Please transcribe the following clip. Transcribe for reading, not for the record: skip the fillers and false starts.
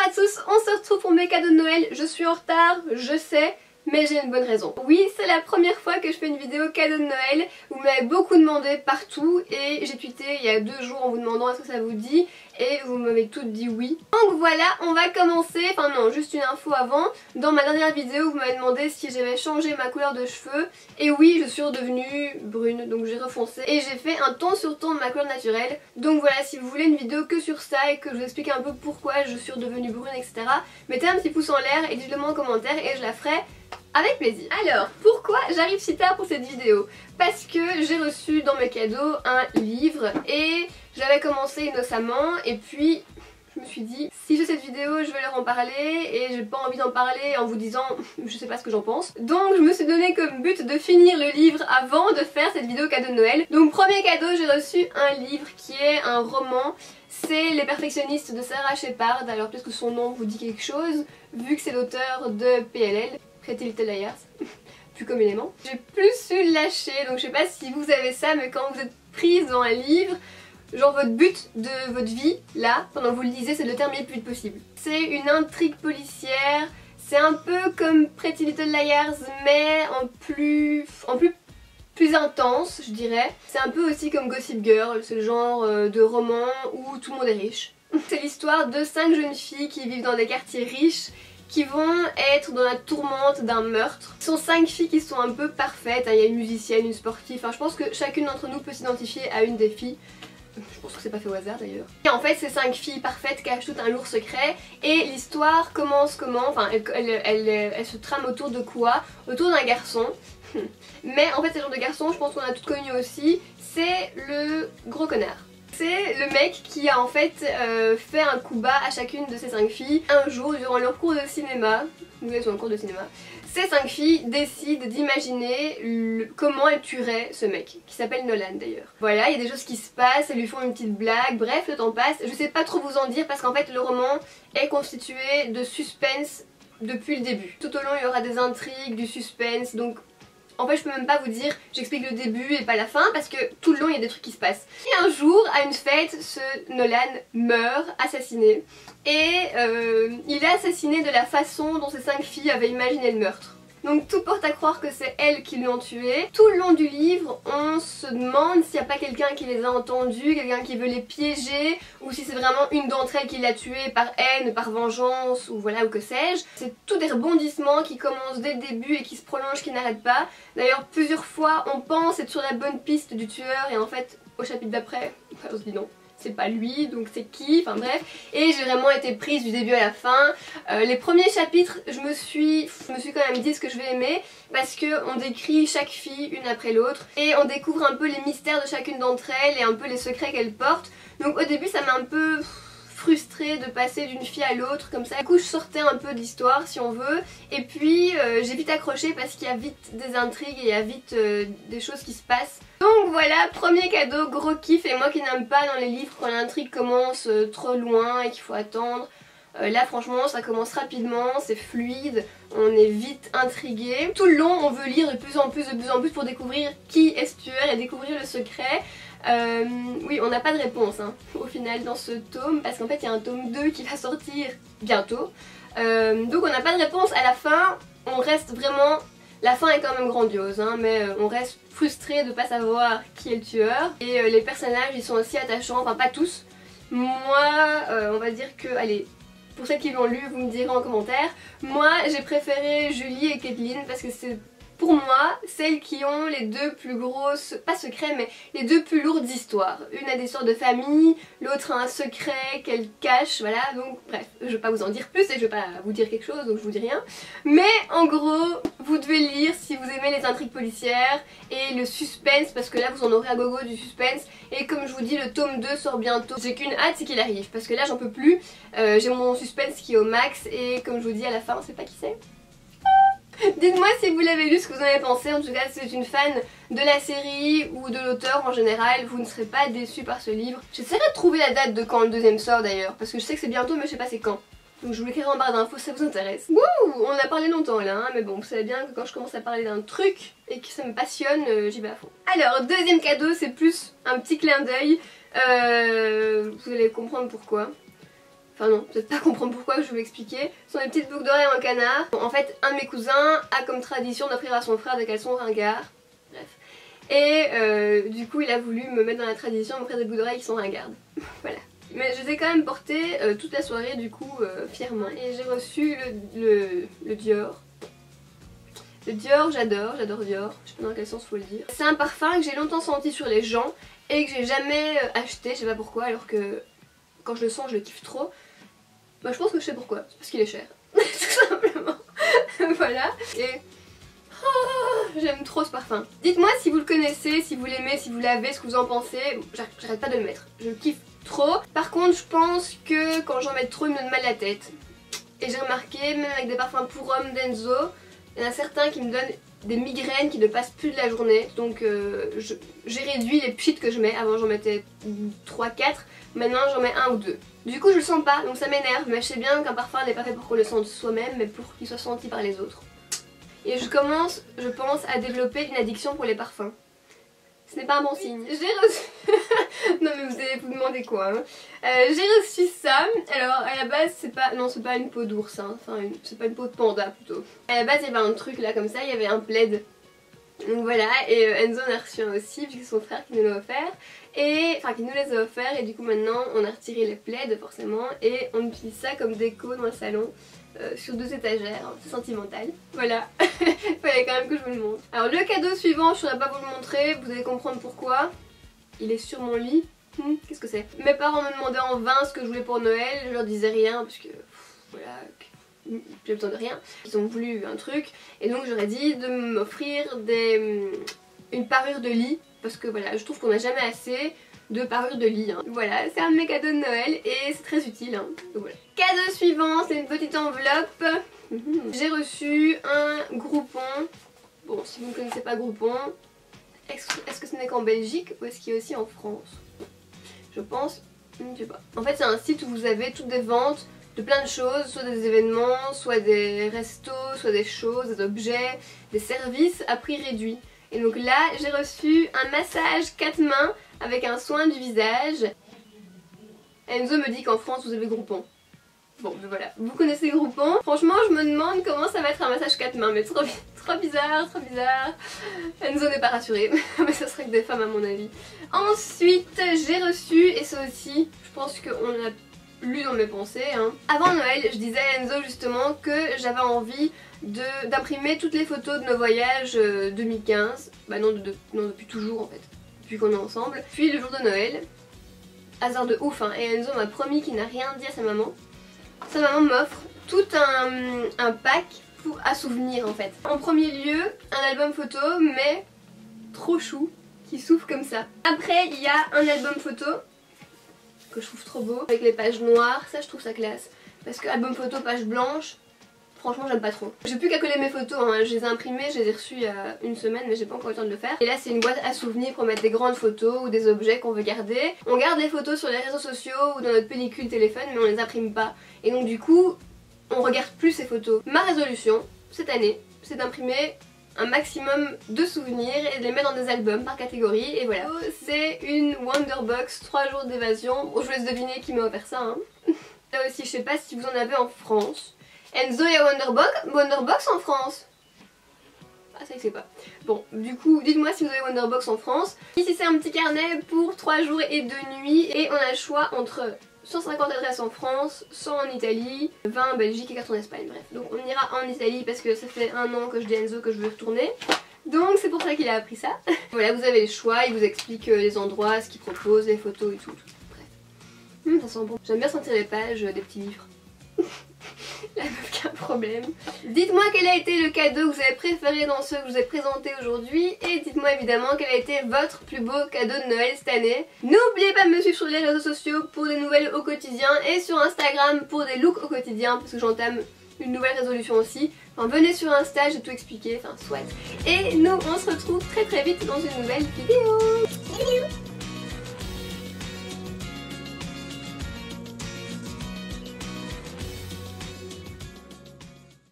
à tous, on se retrouve pour mes cadeaux de Noël. Je suis en retard, je sais, mais j'ai une bonne raison. Oui, c'est la première fois que je fais une vidéo cadeau de Noël. Vous m'avez beaucoup demandé partout et j'ai tweeté il y a 2 jours en vous demandant est-ce que ça vous dit et vous m'avez toutes dit oui. Donc voilà, on va commencer, enfin non, juste une info avant. Dans ma dernière vidéo, vous m'avez demandé si j'avais changé ma couleur de cheveux et oui, je suis redevenue brune, donc j'ai refoncé et j'ai fait un ton sur ton de ma couleur naturelle. Donc voilà, si vous voulez une vidéo que sur ça et que je vous explique un peu pourquoi je suis redevenue brune, etc., mettez un petit pouce en l'air et dites-le moi en commentaire et je la ferai avec plaisir. Alors, pourquoi j'arrive si tard pour cette vidéo? Parce que j'ai reçu dans mes cadeaux un livre et j'avais commencé innocemment et puis je me suis dit si je fais cette vidéo je vais leur en parler et j'ai pas envie d'en parler en vous disant je sais pas ce que j'en pense. Donc je me suis donné comme but de finir le livre avant de faire cette vidéo cadeau de Noël. Donc premier cadeau, j'ai reçu un livre qui est un roman. C'est Les Perfectionnistes de Sarah Shepard. Alors peut-être que son nom vous dit quelque chose vu que c'est l'auteur de PLL, Pretty Little Liars, plus communément. J'ai plus su le lâcher, donc je sais pas si vous avez ça, mais quand vous êtes prise dans un livre, genre votre but de votre vie, là, pendant que vous le lisez, c'est de le terminer le plus vite possible. C'est une intrigue policière, c'est un peu comme Pretty Little Liars, mais en plus intense, je dirais. C'est un peu aussi comme Gossip Girl, c'est le genre de roman où tout le monde est riche. C'est l'histoire de 5 jeunes filles qui vivent dans des quartiers riches qui vont être dans la tourmente d'un meurtre. Ce sont 5 filles qui sont un peu parfaites, il y a une musicienne, une sportive, enfin je pense que chacune d'entre nous peut s'identifier à une des filles. Je pense que c'est pas fait au hasard d'ailleurs. Et en fait ces 5 filles parfaites cachent tout un lourd secret et l'histoire commence comment, enfin elle se trame autour de quoi? Autour d'un garçon. Mais en fait ce genre de garçon, je pense qu'on a toutes connu aussi, c'est le gros connard. C'est le mec qui a en fait fait un coup bas à chacune de ces 5 filles. Un jour, durant leur cours de cinéma, nous elles sont en cours de cinéma, ces 5 filles décident d'imaginer comment elles tueraient ce mec, qui s'appelle Nolan d'ailleurs. Voilà, il y a des choses qui se passent, elles lui font une petite blague, bref, le temps passe. Je sais pas trop vous en dire parce qu'en fait le roman est constitué de suspense depuis le début. Tout au long il y aura des intrigues, du suspense, donc en fait je peux même pas vous dire, j'explique le début et pas la fin parce que tout le long il y a des trucs qui se passent. Et un jour, à une fête, ce Nolan meurt, assassiné. Et il est assassiné de la façon dont ces 5 filles avaient imaginé le meurtre. Donc tout porte à croire que c'est elles qui l'ont tué. Tout le long du livre, on se demande s'il n'y a pas quelqu'un qui les a entendus, quelqu'un qui veut les piéger, ou si c'est vraiment une d'entre elles qui l'a tué par haine, par vengeance, ou voilà, ou que sais-je. C'est tous des rebondissements qui commencent dès le début et qui se prolongent, qui n'arrêtent pas. D'ailleurs, plusieurs fois, on pense être sur la bonne piste du tueur, et en fait, au chapitre d'après, on se dit non. C'est pas lui, donc c'est qui, enfin bref. Et j'ai vraiment été prise du début à la fin. Les premiers chapitres, je me suis quand même dit ce que je vais aimer parce qu'on décrit chaque fille une après l'autre et on découvre un peu les mystères de chacune d'entre elles et un peu les secrets qu'elles portent. Donc au début ça m'a un peu frustrée de passer d'une fille à l'autre comme ça. Du coup je sortais un peu de l'histoire si on veut et puis j'ai vite accroché parce qu'il y a vite des intrigues et il y a vite des choses qui se passent. Donc voilà, premier cadeau, gros kiff. Et moi qui n'aime pas dans les livres quand l'intrigue commence trop loin et qu'il faut attendre, là franchement ça commence rapidement, c'est fluide, on est vite intrigué. Tout le long on veut lire de plus en plus pour découvrir qui est ce tueur et découvrir le secret. Oui, on n'a pas de réponse hein, au final dans ce tome parce qu'en fait il y a un tome 2 qui va sortir bientôt. Donc on n'a pas de réponse à la fin, on reste vraiment... La fin est quand même grandiose hein, mais on reste frustré de ne pas savoir qui est le tueur. Et les personnages ils sont aussi attachants, enfin pas tous. Moi on va dire que, allez, pour celles qui l'ont lu vous me direz en commentaire. Moi j'ai préféré Julie et Caitlin parce que c'est pour moi celles qui ont les 2 plus grosses, pas secrets mais les 2 plus lourdes histoires. Une a des histoires de famille, l'autre a un secret qu'elle cache, voilà. Donc bref, je vais pas vous en dire plus et je vais pas vous dire quelque chose donc je vous dis rien. Mais en gros, vous devez lire si vous aimez les intrigues policières et le suspense parce que là vous en aurez à gogo du suspense. Et comme je vous dis, le tome 2 sort bientôt. J'ai qu'une hâte, c'est qu'il arrive parce que là j'en peux plus. J'ai mon suspense qui est au max et comme je vous dis à la fin on sait pas qui c'est. Dites-moi si vous l'avez lu, ce que vous en avez pensé. En tout cas, si vous êtes une fan de la série ou de l'auteur en général, vous ne serez pas déçus par ce livre. J'essaierai de trouver la date de quand le 2e sort d'ailleurs, parce que je sais que c'est bientôt mais je sais pas c'est quand. Donc je vous l'écrirai en barre d'infos si ça vous intéresse. Wouh, on a parlé longtemps là, hein, mais bon, vous savez bien que quand je commence à parler d'un truc et que ça me passionne, j'y vais à fond. Alors, deuxième cadeau, c'est plus un petit clin d'œil. Vous allez comprendre pourquoi. Enfin non, peut-être pas comprendre pourquoi, je vais vous expliquer. Ce sont des petites boucles d'oreilles en canard. Bon, en fait, un de mes cousins a comme tradition d'offrir à son frère des caleçons ringards. Bref. Et du coup, il a voulu me mettre dans la tradition d'offrir des boucles d'oreilles qui sont ringardes. Voilà. Mais je les ai quand même portées toute la soirée, du coup, fièrement. Et j'ai reçu le Dior. Le Dior, j'adore Dior. Je sais pas dans quel sens faut le dire. C'est un parfum que j'ai longtemps senti sur les gens et que j'ai jamais acheté, je sais pas pourquoi, alors que quand je le sens, je le kiffe trop. Bah, je pense que je sais pourquoi, c'est parce qu'il est cher. Tout simplement. Voilà. Et j'aime trop ce parfum. Dites-moi si vous le connaissez, si vous l'aimez, si vous l'avez, ce que vous en pensez. J'arrête pas de le mettre. Je le kiffe trop. Par contre, je pense que quand j'en mets trop, il me donne mal à la tête. Et j'ai remarqué, même avec des parfums pour hommes d'Enzo, il y en a certains qui me donnent des migraines qui ne passent plus de la journée. Donc j'ai réduit les pchits que je mets. Avant j'en mettais 3-4. Maintenant j'en mets 1 ou 2. Du coup je le sens pas, donc ça m'énerve. Mais je sais bien qu'un parfum n'est pas fait pour qu'on le sente soi-même, mais pour qu'il soit senti par les autres. Et je commence, je pense, à développer une addiction pour les parfums. Ce n'est pas un bon signe. J'ai reçu... non mais vous allez vous demander quoi hein. J'ai reçu ça. Alors à la base c'est pas... Non c'est pas une peau d'ours hein. Enfin c'est pas une peau de panda plutôt. À la base il y avait un truc là comme ça, il y avait un plaid. Donc voilà, et Enzo en a reçu un aussi puisque c'est son frère qui nous l'a offert. Et enfin qui nous les a offerts et du coup maintenant on a retiré les plaids forcément. Et on utilise ça comme déco dans le salon. Sur 2 étagères, c'est sentimental. Voilà, fallait quand même que je vous le montre. Alors le cadeau suivant, je ne saurais pas vous le montrer, vous allez comprendre pourquoi. Il est sur mon lit. Qu'est-ce que c'est? Mes parents me demandaient en vain ce que je voulais pour Noël, je leur disais rien parce que voilà, j'ai besoin de rien. Ils ont voulu un truc et donc j'aurais dit de m'offrir une parure de lit parce que voilà, je trouve qu'on n'a jamais assez de parure de lit. Hein. Voilà, c'est un de mes cadeaux de Noël et c'est très utile. Hein. Donc voilà. Cadeau suivant, c'est une petite enveloppe. J'ai reçu un Groupon. Bon, si vous ne connaissez pas Groupon, est-ce que ce n'est qu'en Belgique ou est-ce qu'il y a aussi en France? Je pense, je sais pas. En fait, c'est un site où vous avez toutes des ventes de plein de choses, soit des événements, soit des restos, soit des choses, des objets, des services à prix réduit. Et donc là, j'ai reçu un massage 4 mains avec un soin du visage. Enzo me dit qu'en France vous avez Groupon. Bon, ben voilà, vous connaissez Groupon. Franchement, je me demande comment ça va être un massage 4 mains, mais trop bizarre, trop bizarre. Enzo n'est pas rassuré, mais ça serait que des femmes à mon avis. Ensuite, j'ai reçu, et ça aussi, je pense qu'on l'a lu dans mes pensées. Hein. Avant Noël, je disais à Enzo justement que j'avais envie d'imprimer toutes les photos de nos voyages 2015. Bah non, non, depuis toujours en fait, depuis qu'on est ensemble. Puis le jour de Noël, hasard de ouf, hein, et Enzo m'a promis qu'il n'a rien dit à sa maman. Sa maman m'offre tout un pack à souvenirs en fait. En premier lieu, un album photo, mais trop chou, qui s'ouvre comme ça. Après, il y a un album photo que je trouve trop beau, avec les pages noires, ça je trouve ça classe. Parce que album photo, page blanche, franchement j'aime pas trop. J'ai plus qu'à coller mes photos, hein. Je les ai imprimées, je les ai reçues il y a une semaine mais j'ai pas encore eu le temps de le faire. Et là c'est une boîte à souvenirs pour mettre des grandes photos ou des objets qu'on veut garder. On garde les photos sur les réseaux sociaux ou dans notre pellicule téléphone mais on les imprime pas. Et donc du coup on regarde plus ces photos. Ma résolution cette année c'est d'imprimer un maximum de souvenirs et de les mettre dans des albums par catégorie et voilà. C'est une Wonderbox 3 jours d'évasion. Bon, je vous laisse deviner qui m'a offert ça. Hein. Là aussi je sais pas si vous en avez en France. Enzo et Wonderbox en France. Ah ça il sait pas. Bon du coup dites-moi si vous avez Wonderbox en France. Ici c'est un petit carnet pour 3 jours et 2 nuits et on a le choix entre 150 adresses en France, 100 en Italie, 20 en Belgique et 4 en Espagne. Bref, donc on ira en Italie parce que ça fait 1 an que je dis à Enzo que je veux retourner. Donc c'est pour ça qu'il a appris ça. Voilà, vous avez le choix, il vous explique les endroits, ce qu'il propose, les photos et tout. Bref. Ça sent bon. J'aime bien sentir les pages des petits livres. La meuf qui a un problème. Dites-moi quel a été le cadeau que vous avez préféré dans ceux que je vous ai présentés aujourd'hui. Et dites-moi évidemment quel a été votre plus beau cadeau de Noël cette année. N'oubliez pas de me suivre sur les réseaux sociaux pour des nouvelles au quotidien. Et sur Instagram pour des looks au quotidien. Parce que j'entame une nouvelle résolution aussi. Enfin venez sur Insta, j'ai tout expliqué. Enfin soit. Et nous on se retrouve très vite dans une nouvelle vidéo. Bisous.